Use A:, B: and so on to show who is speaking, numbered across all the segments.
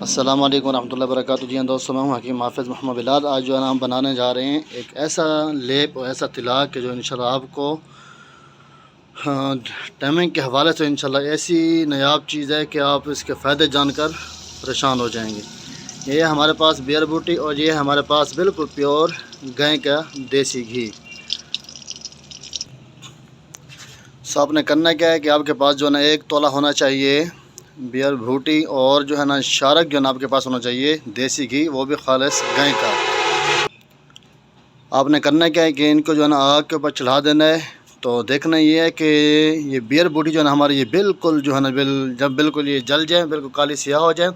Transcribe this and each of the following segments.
A: السلام علیکم ورحمۃ اللہ وبرکاتہ۔ جی دوستوں، میں ہوں حکیم حافظ محمد بلال۔ آج جو ہے نا ہم بنانے جا رہے ہیں ایک ایسا لیپ اور ایسا طلاق کہ جو انشاءاللہ آپ کو ٹائمنگ کے حوالے سے انشاءاللہ ایسی نایاب چیز ہے کہ آپ اس کے فائدے جان کر پریشان ہو جائیں گے۔ یہ ہے ہمارے پاس بیئر بوٹی اور یہ ہے ہمارے پاس بالکل پیور گائے کا دیسی گھی۔ سو آپ نے کرنا کیا ہے کہ آپ کے پاس جو ہے نا 1 تولہ ہونا چاہیے بیئر بھوٹی، اور جو ہے نا شارک جو ہے نا آپ کے پاس ہونا چاہیے دیسی گھی، وہ بھی خالص گائے کا۔ آپ نے کرنا کیا ہے کہ ان کو جو ہے نا آگ کے اوپر چڑھا دینا ہے۔ تو دیکھنا یہ ہے کہ یہ بیئر بوٹی جو ہے نا ہماری یہ بالکل جو ہے نا جب بالکل یہ جل جائے، بالکل کالی سیاہ ہو جائے،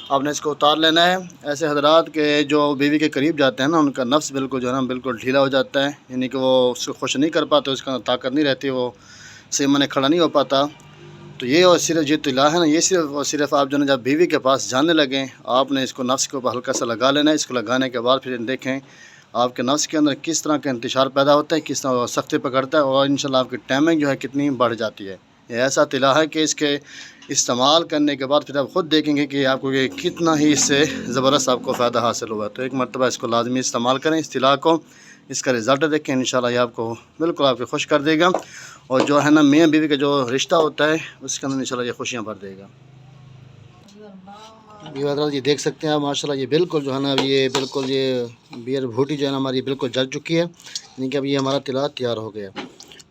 A: آپ نے اس کو اتار لینا ہے۔ ایسے حضرات کے جو بیوی کے قریب جاتے ہیں نا، ان کا نفس بالکل جو ہے نا بالکل ڈھیلا ہو جاتا ہے، یعنی کہ وہ اس کو خوش نہیں کر پاتے، اس کا طاقت نہیں رہتی، وہ صحیح معنی کھڑا نہیں ہو پاتا۔ تو یہ اور صرف جو طلاق ہے نا، یہ صرف اور صرف آپ جو ہے نا جب بیوی کے پاس جانے لگیں، آپ نے اس کو نفس کے اوپر ہلکا سا لگا لینا ہے۔ اس کو لگانے کے بعد پھر دیکھیں آپ کے نفس کے اندر کس طرح کا انتشار پیدا ہوتا ہے، کس طرح وہ سختی پکڑتا ہے، اور انشاءاللہ آپ کی ٹائمنگ جو ہے کتنی بڑھ جاتی ہے۔ یہ ایسا طلاق ہے کہ اس کے استعمال کرنے کے بعد پھر آپ خود دیکھیں گے کہ آپ کو یہ کتنا ہی اس سے زبردست آپ کو فائدہ حاصل ہوا۔ تو ایک مرتبہ اس کو لازمی استعمال کریں، اس طلاق کو، اس کا رزلٹ دیکھیں، انشاءاللہ یہ آپ کو بالکل آپ کو خوش کر دے گا، اور جو ہے نا میاں بیوی کا جو رشتہ ہوتا ہے اس کے اندر انشاءاللہ یہ خوشیاں بھر دے گا۔ یہ حضرات یہ دیکھ سکتے ہیں آپ، ماشاءاللہ یہ بالکل جو ہے نا یہ بالکل یہ بیئر بھوٹی جو ہے نا ہماری بالکل جل چکی ہے، یعنی کہ اب یہ ہمارا طلاق تیار ہو گیا۔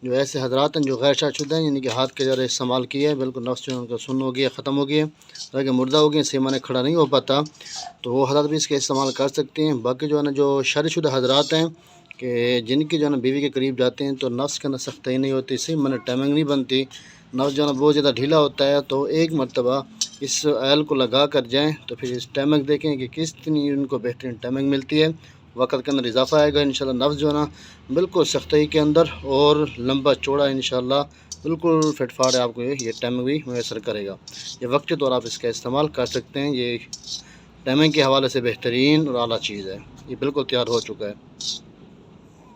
A: جو ایسے حضرات ہیں جو غیر شادی شدہ ہیں، یعنی کہ ہاتھ کے ذریعے استعمال کیا ہے، بالکل نفس جو ہے ان کا سن ہو گیا، ختم ہو گیا، تاکہ مردہ ہو گئے، صحیح معنی کھڑا نہیں ہو پاتا، تو وہ حضرات بھی اس کا استعمال کر سکتے ہیں۔ باقی جو ہے نا جو شادی شدہ حضرات ہیں کہ جن کی جو ہے نا بیوی کے قریب جاتے ہیں تو نفس کے اندر سختائی نہیں ہوتی، صحیح معنی ٹائمنگ نہیں بنتی، نفس جو ہے نا بہت زیادہ ڈھیلا ہوتا ہے، تو ایک مرتبہ اس آئل کو لگا کر جائیں تو پھر اس ٹائمنگ دیکھیں کہ کتنی ان کو بہترین ٹائمنگ ملتی ہے، وقت کے اندر اضافہ آئے گا انشاءاللہ، نفس جو ہے نا بالکل سختائی کے اندر اور لمبا چوڑا انشاءاللہ بالکل فٹ فاٹ آپ کو یہ ٹائمنگ بھی میسر کرے گا۔ یہ وقتی طور آپ اس کا استعمال کر سکتے ہیں، یہ ٹائمنگ کے حوالے سے بہترین اور اعلیٰ چیز ہے، یہ بالکل تیار ہو چکا ہے۔